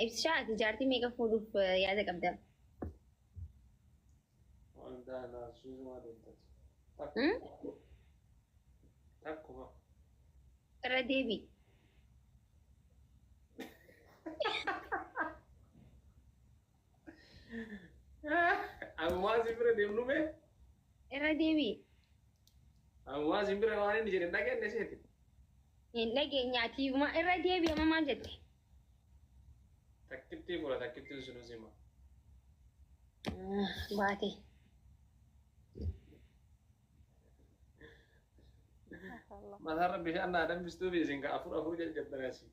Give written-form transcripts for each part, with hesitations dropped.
ibshaati jaartii meeqa fuudhuuf yaada qabda? Wanta na suzuma dentati. Takkuma. Irra deebi. Amma simbira deemnu mee? Irra deebi. Amma simbira waan inni jedhe dhageenye seeti. Hin dhageenyaatiifuma irra deebi amma maal jette? Takkitti fura takkitti sunu sima. Baate. Masaarra bishaan naa danfistuu beesin ka afur jalqabdan asii.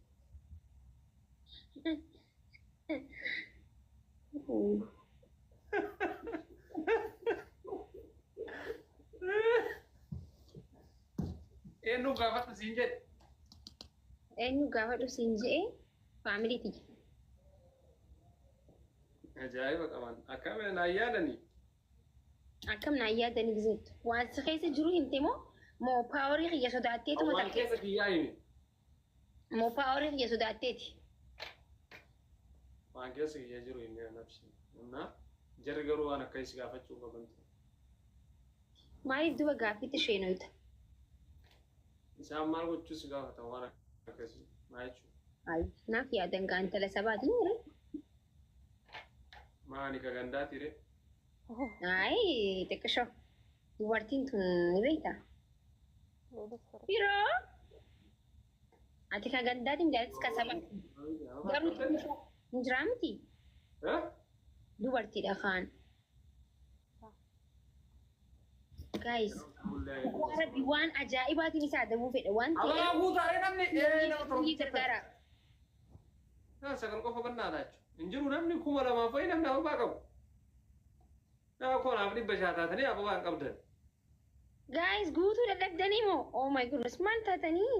Eenyu gaafadhu siin jedhe. Eenyu gaafadhu siin jedhe faamiliiti. Ajaa'iba qaban akkamiin naa yaadanii. Akkam naa yaadanii gizeettu. Waan si keessa jiru himte moo paaworii kiyya sodaatteetuma Waan keessa kiyyaa himi. moo paaworii kiyya sodaatteeti. Waan keessa kiyyaa jiru himi nafsi. Innaa jarri garuu waan akka isi gaafachuu qabantu. Maaliif duba gaaffitti sheenoyta? Isaan maal gochuus gaafatan waan akkasii maa jechuudha. Naaf yaadan gaantala sabaatiin jira. Maani ka gandaati ree? Xiqqishoo. Dubartiin tun ni beektaa? Yeroo ati ka gandaatiin jaalattis ka sabaati. Garuu hin jiraa miti? Dubartiidha kaan. Guys, Rabbi waan ajaa'ibaatiin isaa adamuu fedha waan ta'eef. Abaa guutaaree namni nama Ni gargaara. sagal qofa bannaadha jechuudha. Hin jiru namni 2000 fa'i namni ababaa qabu. Nama koonaaf 500 taatanii ababaa hin qabdan. Guys, guutuu dadhabdanii moo? Oh my goodness, maal taatanii?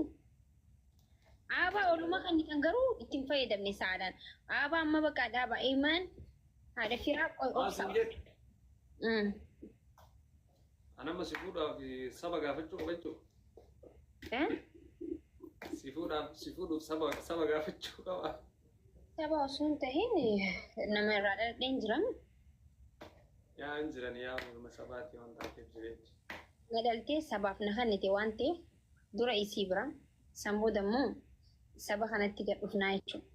Aabaa ooluma kan garuu ittiin fayyadamne saadhaan. Aabaa amma bakka dhaabaa eemaan haadha firaa Maasin jedhu. Anamma si fuudhaaf saba gaafachuu qaba jechuudha. Si fuudhuuf saba gaafachuu qaba. Saba osoo hin tahin nama irraa dhaldheen jiramu. Yaa hin jiran yaa morma sabaati waan taateef jireetti. Gadaltee sabaaf na kannite waan ta'eef dura isii bira san booda immoo saba kanatti gad dhufnaa jechuudha.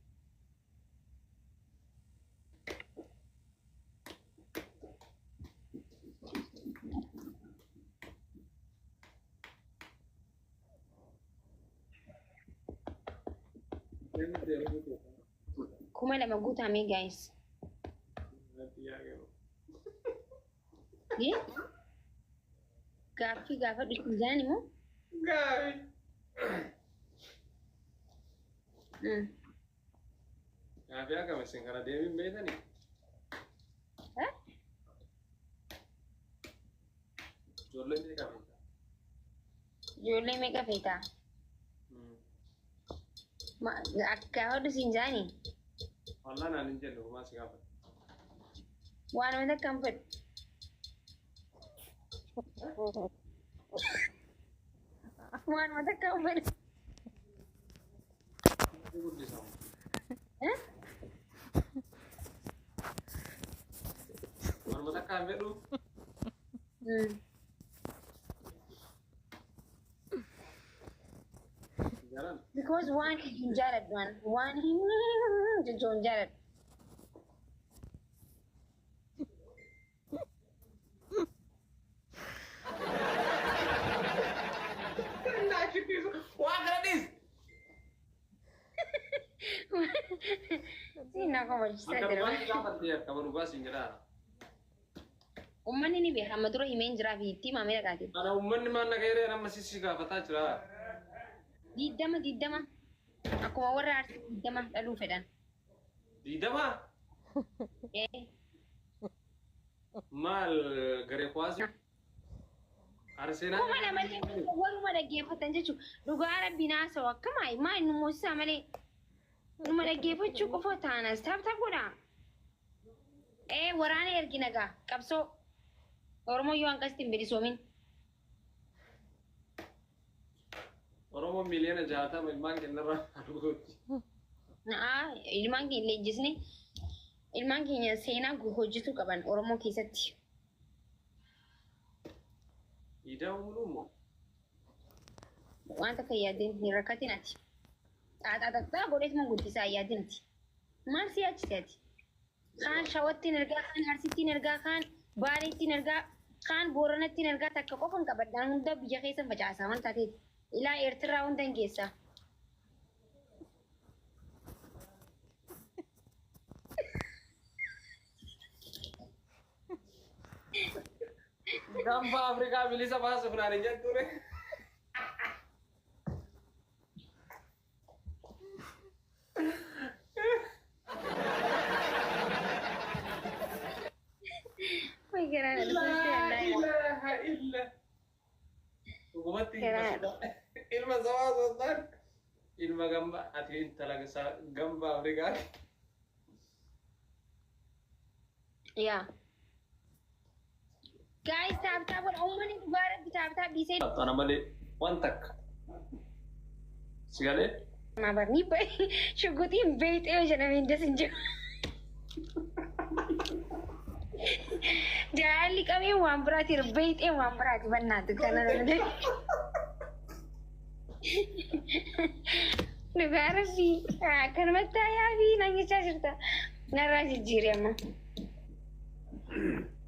Kuma lama guutamee guys. Gaaffii gaafa dhufin jiran immoo. Gaaffii. Gaaffii akkam isin kana deemin beekanii? Ijoollee meeqa beektaa? Ijoollee meeqa feetaa? Gaafa dhufin jiranii? Wallaan naan hin jenne homaa si gaafata. Waan wanta akkam fedhu. Waan wanta akkam fedhu. Waan takkaan fedhu. Jalan. Because waan hin jaaladhu waan hin jechuun jaaladhu. Wah gratis. Sina ko majisaa Angkat jira. rumah kapan dia? Kapan rumah sih nyerah? Uummanni ni beeka amma dura himeen jiraa fi itti maamila qaate. Ada umman mana kaya nama sisi gafata cerah. Diddama. Akkuma warra arsii diddama dhaluu fedhan. Di dama mal gare kuasi. Arsena. Kuma lamalee warruma dhaggeeffatan jechuudha. Dhugaa rabbi naasa'u akkama maa inni moosisaa malee numa dhaggeeffachuu qofa taanas taphata godha. Waraana ergina gaa qabsoo Oromoo yoo akkasitti hin bilisoomin. Oromo miliyan jahata memang kenapa argut. ilmaan keenya leenjisne ilmaan keenya seenaa hojjetuu qaban Oromoo keessatti. Idaa mulumoo. Wanta akka yaadin hin rakkatin ati. Xaaxaa godheetuma guddisaa yaadin ati. Maal si yaachise ati? Kaan shawattiin ergaa, kaan harsittiin ergaa, kaan baaleettiin ergaa, kaan booranattiin ergaa takka qofan qabadhaan hunda biyya keessa facaasaa waan taateef. Ilaa Eertiraa hunda hin geessaa. Gamba Afrikaa bilisa baasuuf naan hin jetture. Wai kira ada pasti ada yang ilaha illa. Hukumatti ilma sawaa sosaan ilma gamba ati intala gamba Afrikaa. ya. Guys, tap umani barat tap bisa. Tanah malee waan takka. Sigalee? Mabar ni bay syukutin bait jangan minda senja. Jali kami wan berarti bait wan berarti benar tu kan ada. Negara sih, kan mata ya bi nangis cerita. Narasi jiri ama.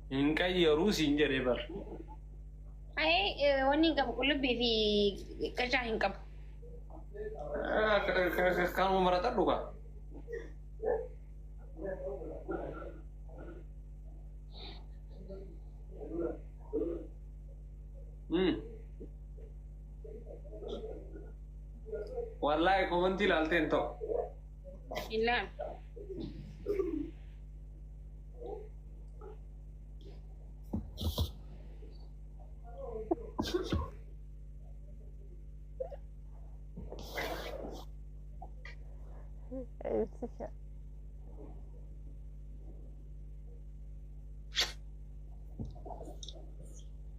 Hinka yeroo siin jedhee bar. Wanni qabu qullubbii fi qacaa hin qabu. Kanuma marata dhuga. Wallahi komanti ilaalteen ta'u. Ilaal.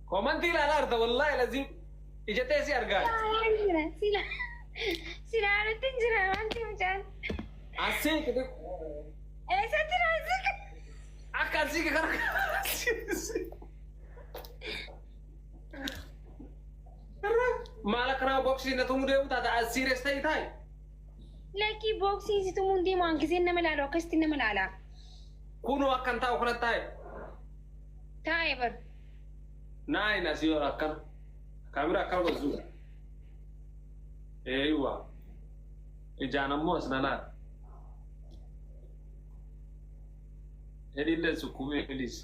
Komanti ilaalaa jirta wallahi lazim ijatee si argaa. Sila alutin jira wanti macam. Asii kete. Satu asik. Akka asii ke kana. Maala kana boxii na tumuu deemu taata asii reesta itai. Laki boxing situ mundi mangkisin nama lalu akkasitti nama laala. Kunoo akkan taa'u kana taa'e. Taa'e bar. Naai na siyo akkan. Kaamira akkan gosu. Eeywa. Ijaan ammoo as na laala. Hedillee sukkumee hedis.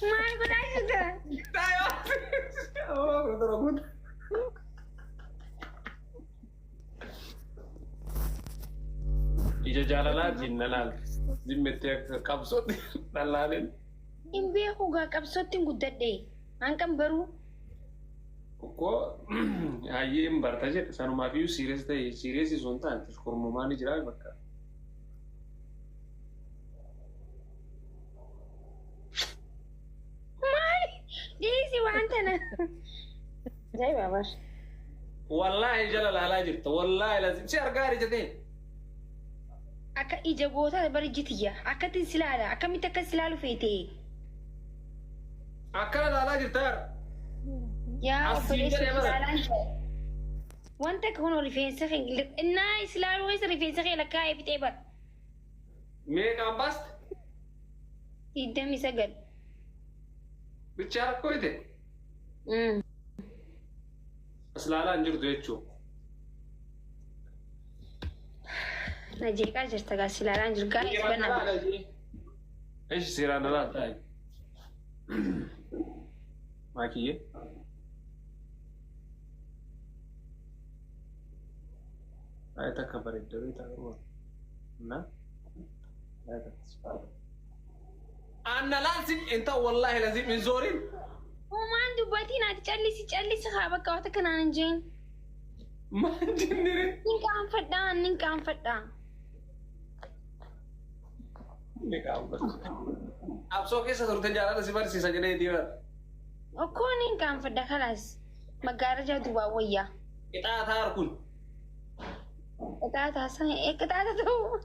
Maal godhaa jirta? Tayo. Oh, betul betul. Ija jaalalaatiin na laal. Zimmettee qabsootti na laalin. Hin beeku gaa qabsootti hin guddadhe. Hanqan baruu. Ko hayyeen barta jedhe sanumaafiyyuu siirees ta'e siireesii sun ta'an kormumaan ni jira bakka. Diisi waan tana. Jai babar. Wallahi jala laalaa jirta. Wallahi lazim si argaa ijatee. Akka ija goota bari jitiyya. Akkatti silaala. Akkamitti akka silaalu feete. Akkana laalaa jirta. Yaa Asii obboleessi jedhee bara. silaalaan. Wanta kun rifeensa kee innaa silaaluu isa rifeensa kee lakkaa'ee fixee bara. Meeqaan baasta? 29. Bichaa rakkoo ite. As laalaa hin jirtu jechuudha. Na jeeqaa jirta gaa silaalaan jiru gaa isa banaa. Eesh seeraan alaa taa'e. Maakiyyee. Ayat akka bareedda beektaa garuu. Na? Ayat akka. Anna laalsi inta wallahi lazim min zoorin. Uumaan dubbatiin ati callisi haa bakka wata kanaan hin jeen. Maan jennire. Nin qaanfadhaa. Ni qaanfadha. Absoo keessa turte jaalala si barsiisa jedhee diimaa. أكونين كان في الدخلاص مجارجة دوا ويا قطعة هاركون قطعة سنة إيه قطعة تو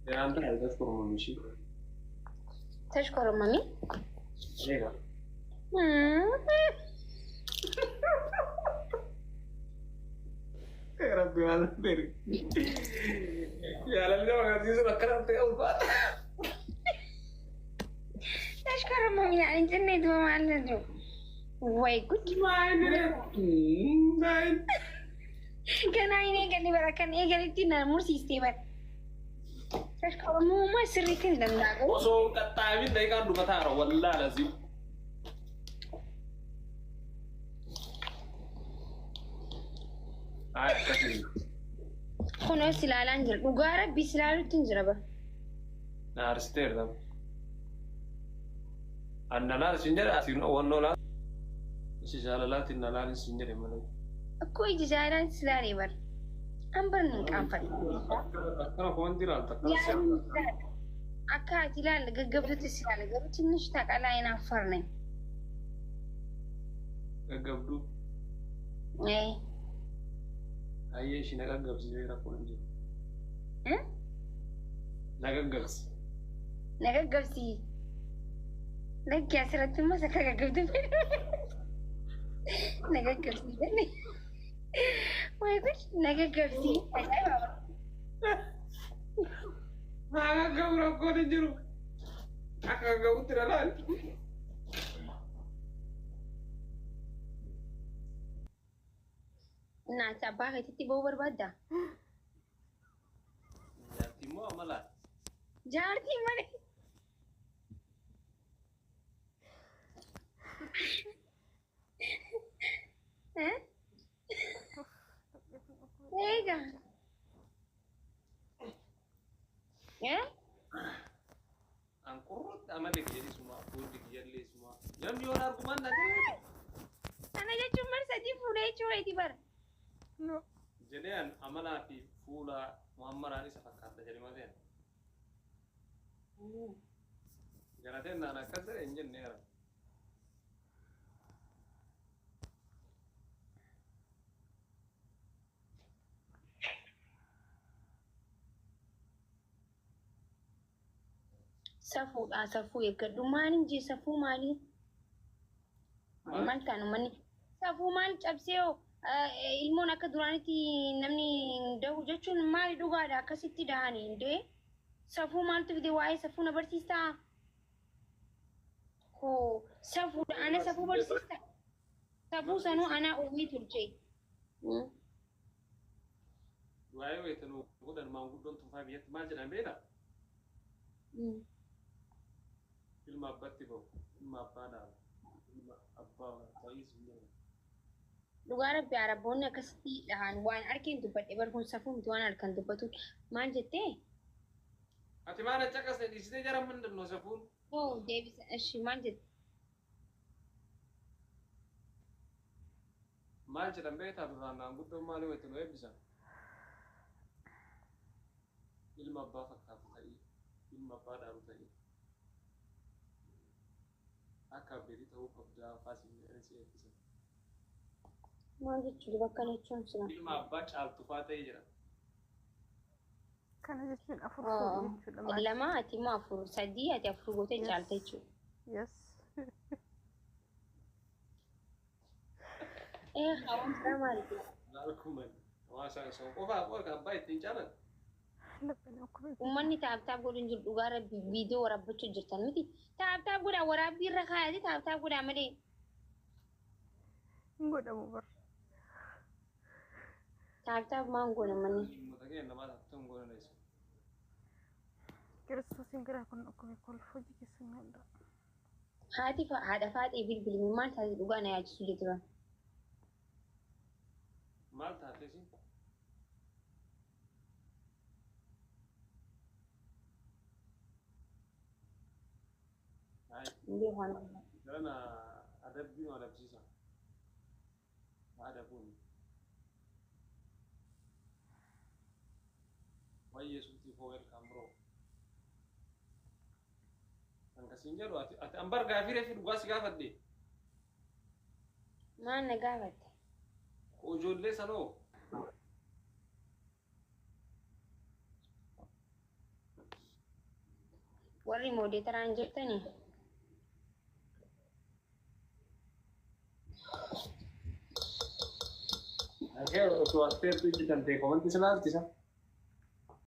يا أنت هذا تذكر من مشي تشكر مامي ليه يا ربي هذا تدري يا لله ما قاعد يزور كلام أول بعد تشكر مامي يعني جنة وما على واي كنت ما كان عيني قال لي برا كان إيه قال لي تنا مرسي استيبر تشكر مو ما سري كندم داغو وصو كتامين ده كان دوما تارو والله لازم هاي كثير خنو سلالان جل وقارب بسلالو تنجربه نارستير ده أنا لا سنجر أسينو ونولا سيجالات إن لا سنجر مالي أكو إجازة سلالي بر أمبر من كان فري أنا كمان تيران تكلم يعني أكا تلال قبضت السلالة قبضت نشتاق على ينافرني قبضو إيه أيه شيء نقدر قبض زي راكون ها نقدر قبض نقبسي لك يا سرت ما سكر قبض نقبسي بني ما يقول نقبسي ما قبض راكون جرو أكا قبض ترى ناس أبغى تتي بوبر بدا يا تيمو أملا جارتي مري ها ايه ya angkurut amalek jadi semua kudik jadi semua yang jual argumen aja anaknya cuma saja full cuma tibar No. jadi an amala fi fula muammar ani safakat jadi macam jangan ada nana kasar engine nera safu safu ya kedua mana je safu mali man kanu mani safu man cabseo ilmu nak durani ti namni dahu jachun mali duga da kasiti da hani de safu man tu de wai safu na bersista ko safu da ana safu bersista safu sanu ana umi turce wayo itu nu udah mau don tuh five yet macam apa beda film apa tiba film apa dah film apa kais punya lugara pyara bonne kasiti da hani wan arkin dubat ebar kun safu tuan arkan dubatu man jete ati mana cakas di sini jarang mendem no safun oh Davis shi man jete mal cerita beta tuh nang butuh malu itu no bisa film apa fakta tadi film apa dah tadi akak beri tahu kerja pasti ini sih bisa man jete bakal econ sila film apa cal tuh fata aja Kana jechuun afur oh jechuudha maal? lama ati ma afur sadi ati afur gote chalta jechu Yes. hawan sama itu lalu kuman masa so apa kan baik tincaran Labbana akkuma ummanni taabtaa godhin jiru dhugaa rabbi viidiyoo warabbachuu jirtan miti taabtaa godhaa waraabbii irra kaayate taabtaa godhaa malee hin godhamu bar. taabtaaf maan goona manni mutake nama tatun gona nesa Kiristoosiin garaa kun akkuma kolfoo jikisun hunda. haati haadha faaxee bilbilmi maal taate dhugaa na yaachisuu jechuudha mal tate sih ndee waan karena ada bingung ada sisa ada pun baay'ee suutii koo welcome bro. Akkasiin jedhu ati an bar gaafii reefi dhugaa si gaafadhe. Maal na gaafate? Ijoollee sanoo. Warri moodeetaraan jirtanii? Anche tu aspetto di tante commenti se l'altisa.